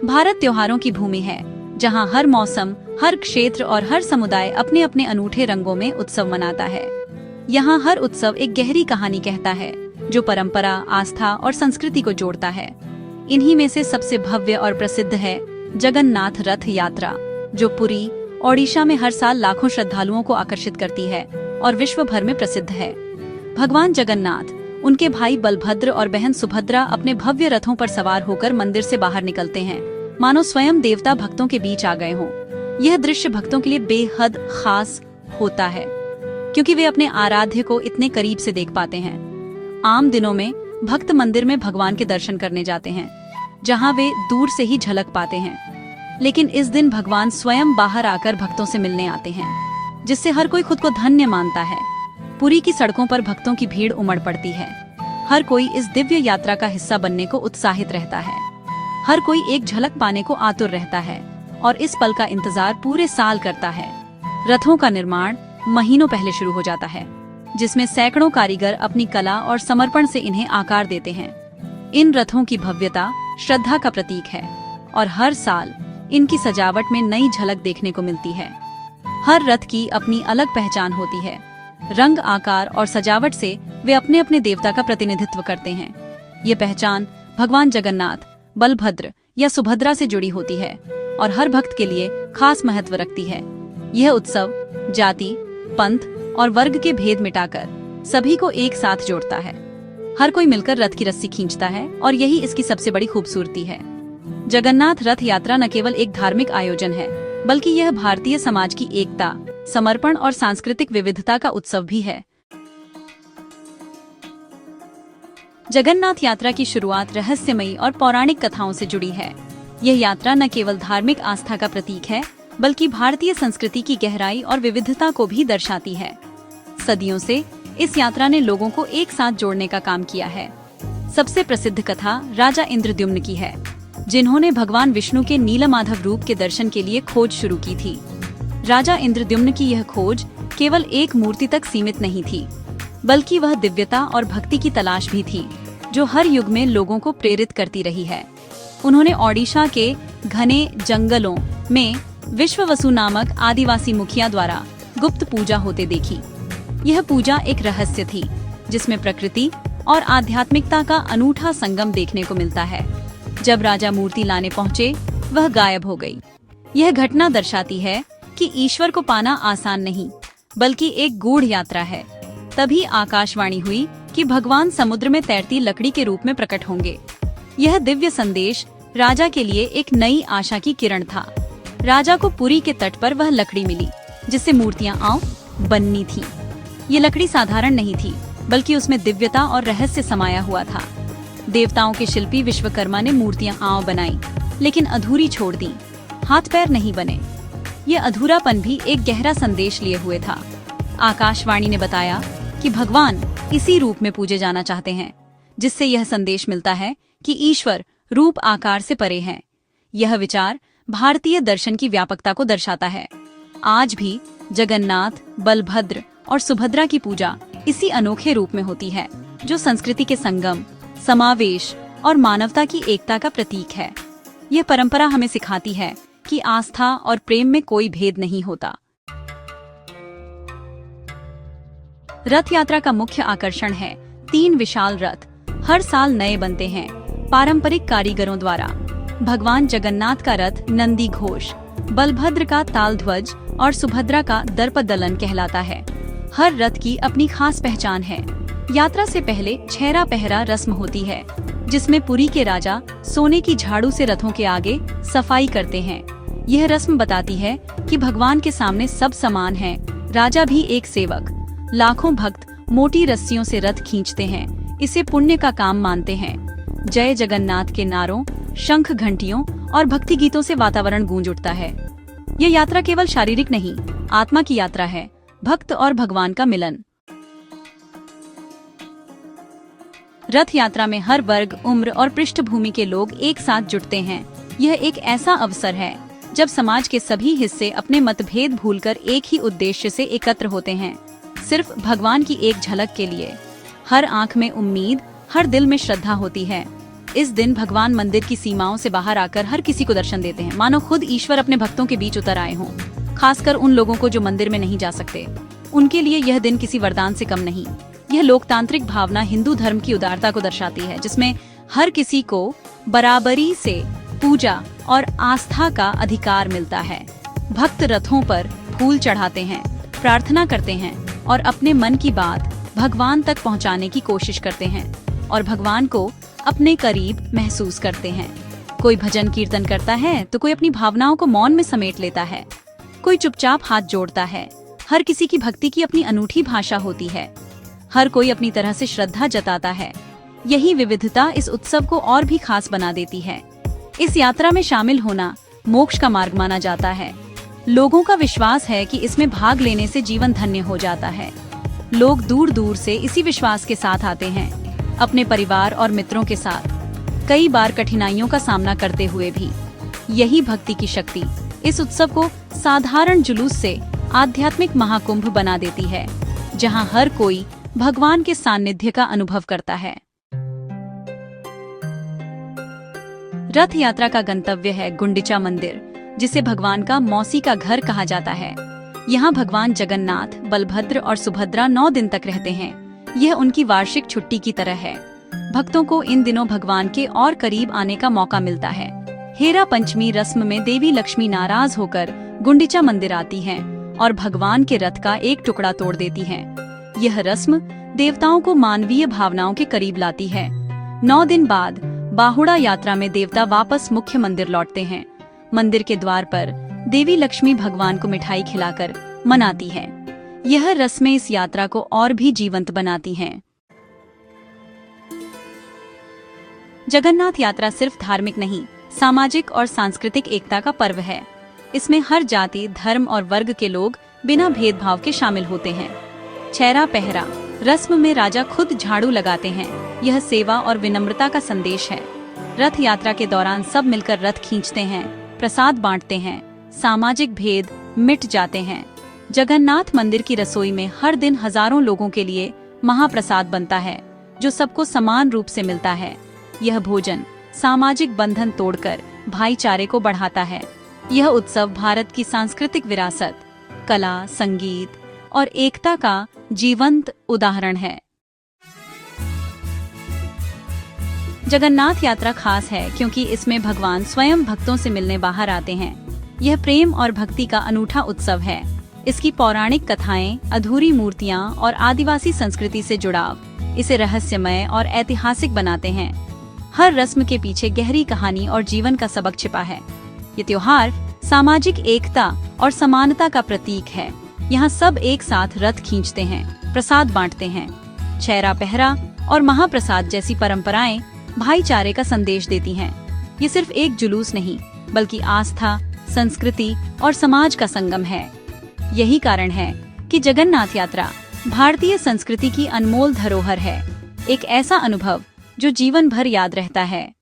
भारत त्योहारों की भूमि है, जहां हर मौसम, हर क्षेत्र और हर समुदाय अपने अपने अनूठे रंगों में उत्सव मनाता है। यहाँ हर उत्सव एक गहरी कहानी कहता है, जो परंपरा, आस्था और संस्कृति को जोड़ता है। इन्हीं में से सबसे भव्य और प्रसिद्ध है जगन्नाथ रथ यात्रा, जो पुरी, ओडिशा में हर साल लाखों श्रद्धालुओं को आकर्षित करती है और विश्व भर में प्रसिद्ध है। भगवान जगन्नाथ, उनके भाई बलभद्र और बहन सुभद्रा अपने भव्य रथों पर सवार होकर मंदिर से बाहर निकलते हैं, मानो स्वयं देवता भक्तों के बीच आ गए हों। यह दृश्य भक्तों के लिए बेहद खास होता है, क्योंकि वे अपने आराध्य को इतने करीब से देख पाते हैं। आम दिनों में भक्त मंदिर में भगवान के दर्शन करने जाते हैं, जहां वे दूर से ही झलक पाते हैं। लेकिन इस दिन भगवान स्वयं बाहर आकर भक्तों से मिलने आते हैं, जिससे हर कोई खुद को धन्य मानता है। पुरी की सड़कों पर भक्तों की भीड़ उमड़ पड़ती है। हर कोई इस दिव्य यात्रा का हिस्सा बनने को उत्साहित रहता है। हर कोई एक झलक पाने को आतुर रहता है और इस पल का इंतजार पूरे साल करता है। रथों का निर्माण महीनों पहले शुरू हो जाता है, जिसमें सैकड़ों कारीगर अपनी कला और समर्पण से इन्हें आकार देते हैं। इन रथों की भव्यता श्रद्धा का प्रतीक है और हर साल इनकी सजावट में नई झलक देखने को मिलती है। हर रथ की अपनी अलग पहचान होती है। रंग, आकार और सजावट से वे अपने अपने देवता का प्रतिनिधित्व करते हैं। ये पहचान भगवान जगन्नाथ, बलभद्र या सुभद्रा से जुड़ी होती है और हर भक्त के लिए खास महत्व रखती है। यह उत्सव जाति, पंथ और वर्ग के भेद मिटाकर सभी को एक साथ जोड़ता है। हर कोई मिलकर रथ की रस्सी खींचता है और यही इसकी सबसे बड़ी खूबसूरती है। जगन्नाथ रथ यात्रा न केवल एक धार्मिक आयोजन है, बल्कि यह भारतीय समाज की एकता, समर्पण और सांस्कृतिक विविधता का उत्सव भी है। जगन्नाथ यात्रा की शुरुआत रहस्यमयी और पौराणिक कथाओं से जुड़ी है। यह यात्रा न केवल धार्मिक आस्था का प्रतीक है, बल्कि भारतीय संस्कृति की गहराई और विविधता को भी दर्शाती है। सदियों से इस यात्रा ने लोगों को एक साथ जोड़ने का काम किया है। सबसे प्रसिद्ध कथा राजा इंद्रद्युम्न की है, जिन्होंने भगवान विष्णु के नीलमाधव रूप के दर्शन के लिए खोज शुरू की थी। राजा इंद्रद्युम्न की यह खोज केवल एक मूर्ति तक सीमित नहीं थी, बल्कि वह दिव्यता और भक्ति की तलाश भी थी, जो हर युग में लोगों को प्रेरित करती रही है। उन्होंने ओडिशा के घने जंगलों में विश्ववसु नामक आदिवासी मुखिया द्वारा गुप्त पूजा होते देखी। यह पूजा एक रहस्य थी, जिसमें प्रकृति और आध्यात्मिकता का अनूठा संगम देखने को मिलता है। जब राजा मूर्ति लाने पहुंचे, वह गायब हो गई। यह घटना दर्शाती है कि ईश्वर को पाना आसान नहीं, बल्कि एक गूढ़ यात्रा है। तभी आकाशवाणी हुई कि भगवान समुद्र में तैरती लकड़ी के रूप में प्रकट होंगे। यह दिव्य संदेश राजा के लिए एक नई आशा की किरण था। राजा को पुरी के तट पर वह लकड़ी मिली, जिससे मूर्तियां बननी थी। ये लकड़ी साधारण नहीं थी, बल्कि उसमें दिव्यता और रहस्य समाया हुआ था। देवताओं के शिल्पी विश्वकर्मा ने मूर्तियां बनाई, लेकिन अधूरी छोड़ दी। हाथ पैर नहीं बने। ये अधूरापन भी एक गहरा संदेश लिए हुए था। आकाशवाणी ने बताया कि भगवान इसी रूप में पूजे जाना चाहते हैं, जिससे यह संदेश मिलता है कि ईश्वर रूप आकार से परे हैं। यह विचार भारतीय दर्शन की व्यापकता को दर्शाता है। आज भी जगन्नाथ, बलभद्र और सुभद्रा की पूजा इसी अनोखे रूप में होती है, जो संस्कृति के संगम, समावेश और मानवता की एकता का प्रतीक है। यह परंपरा हमें सिखाती है कि आस्था और प्रेम में कोई भेद नहीं होता। रथ यात्रा का मुख्य आकर्षण है 3 विशाल रथ। हर साल नए बनते हैं, पारंपरिक कारीगरों द्वारा। भगवान जगन्नाथ का रथ नंदी घोष, बलभद्र का ताल ध्वज और सुभद्रा का दर्पदलन कहलाता है। हर रथ की अपनी खास पहचान है। यात्रा से पहले छेरा पहरा रस्म होती है, जिसमें पुरी के राजा सोने की झाड़ू से रथों के आगे सफाई करते हैं। यह रस्म बताती है कि भगवान के सामने सब समान हैं, राजा भी एक सेवक। लाखों भक्त मोटी रस्सियों से रथ खींचते हैं, इसे पुण्य का काम मानते हैं। जय जगन्नाथ के नारों, शंख घंटियों और भक्ति गीतों से वातावरण गूंज उठता है। यह यात्रा केवल शारीरिक नहीं, आत्मा की यात्रा है, भक्त और भगवान का मिलन। रथ यात्रा में हर वर्ग, उम्र और पृष्ठभूमि के लोग एक साथ जुटते हैं। यह एक ऐसा अवसर है जब समाज के सभी हिस्से अपने मतभेद भूलकर एक ही उद्देश्य से एकत्र होते हैं, सिर्फ भगवान की एक झलक के लिए। हर आंख में उम्मीद, हर दिल में श्रद्धा होती है। इस दिन भगवान मंदिर की सीमाओं से बाहर आकर हर किसी को दर्शन देते हैं, मानो खुद ईश्वर अपने भक्तों के बीच उतर आए हों। खासकर उन लोगों को जो मंदिर में नहीं जा सकते, उनके लिए यह दिन किसी वरदान से कम नहीं। यह लोकतांत्रिक भावना हिंदू धर्म की उदारता को दर्शाती है, जिसमें हर किसी को बराबरी से पूजा और आस्था का अधिकार मिलता है। भक्त रथों पर फूल चढ़ाते हैं, प्रार्थना करते हैं और अपने मन की बात भगवान तक पहुंचाने की कोशिश करते हैं और भगवान को अपने करीब महसूस करते हैं। कोई भजन कीर्तन करता है तो कोई अपनी भावनाओं को मौन में समेट लेता है, कोई चुपचाप हाथ जोड़ता है। हर किसी की भक्ति की अपनी अनूठी भाषा होती है, हर कोई अपनी तरह से श्रद्धा जताता है। यही विविधता इस उत्सव को और भी खास बना देती है। इस यात्रा में शामिल होना मोक्ष का मार्ग माना जाता है। लोगों का विश्वास है कि इसमें भाग लेने से जीवन धन्य हो जाता है। लोग दूर दूर से इसी विश्वास के साथ आते हैं, अपने परिवार और मित्रों के साथ, कई बार कठिनाइयों का सामना करते हुए भी। यही भक्ति की शक्ति इस उत्सव को साधारण जुलूस से आध्यात्मिक महाकुंभ बना देती है, जहां हर कोई भगवान के सानिध्य का अनुभव करता है। रथ यात्रा का गंतव्य है गुंडिचा मंदिर, जिसे भगवान का मौसी का घर कहा जाता है। यहाँ भगवान जगन्नाथ, बलभद्र और सुभद्रा 9 दिन तक रहते हैं। यह उनकी वार्षिक छुट्टी की तरह है। भक्तों को इन दिनों भगवान के और करीब आने का मौका मिलता है। हेरा पंचमी रस्म में देवी लक्ष्मी नाराज होकर गुंडिचा मंदिर आती हैं और भगवान के रथ का एक टुकड़ा तोड़ देती हैं। यह रस्म देवताओं को मानवीय भावनाओं के करीब लाती है। 9 दिन बाद बाहुड़ा यात्रा में देवता वापस मुख्य मंदिर लौटते हैं। मंदिर के द्वार पर देवी लक्ष्मी भगवान को मिठाई खिलाकर मनाती है। यह रस्में इस यात्रा को और भी जीवंत बनाती हैं। जगन्नाथ यात्रा सिर्फ धार्मिक नहीं, सामाजिक और सांस्कृतिक एकता का पर्व है। इसमें हर जाति, धर्म और वर्ग के लोग बिना भेदभाव के शामिल होते हैं। छेरा पहरा रस्म में राजा खुद झाड़ू लगाते हैं। यह सेवा और विनम्रता का संदेश है। रथ यात्रा के दौरान सब मिलकर रथ खींचते हैं, प्रसाद बांटते हैं, सामाजिक भेद मिट जाते हैं। जगन्नाथ मंदिर की रसोई में हर दिन हजारों लोगों के लिए महाप्रसाद बनता है, जो सबको समान रूप से मिलता है। यह भोजन सामाजिक बंधन तोड़कर भाईचारे को बढ़ाता है। यह उत्सव भारत की सांस्कृतिक विरासत, कला, संगीत और एकता का जीवंत उदाहरण है। जगन्नाथ यात्रा खास है क्योंकि इसमें भगवान स्वयं भक्तों से मिलने बाहर आते हैं। यह प्रेम और भक्ति का अनूठा उत्सव है। इसकी पौराणिक कथाएं, अधूरी मूर्तियां और आदिवासी संस्कृति से जुड़ाव इसे रहस्यमय और ऐतिहासिक बनाते हैं। हर रस्म के पीछे गहरी कहानी और जीवन का सबक छिपा है। ये त्योहार सामाजिक एकता और समानता का प्रतीक है। यहाँ सब एक साथ रथ खींचते हैं, प्रसाद बांटते हैं। छेरा पहरा और महाप्रसाद जैसी परंपराएं भाईचारे का संदेश देती हैं। ये सिर्फ एक जुलूस नहीं, बल्कि आस्था, संस्कृति और समाज का संगम है। यही कारण है कि जगन्नाथ यात्रा भारतीय संस्कृति की अनमोल धरोहर है, एक ऐसा अनुभव जो जीवन भर याद रहता है।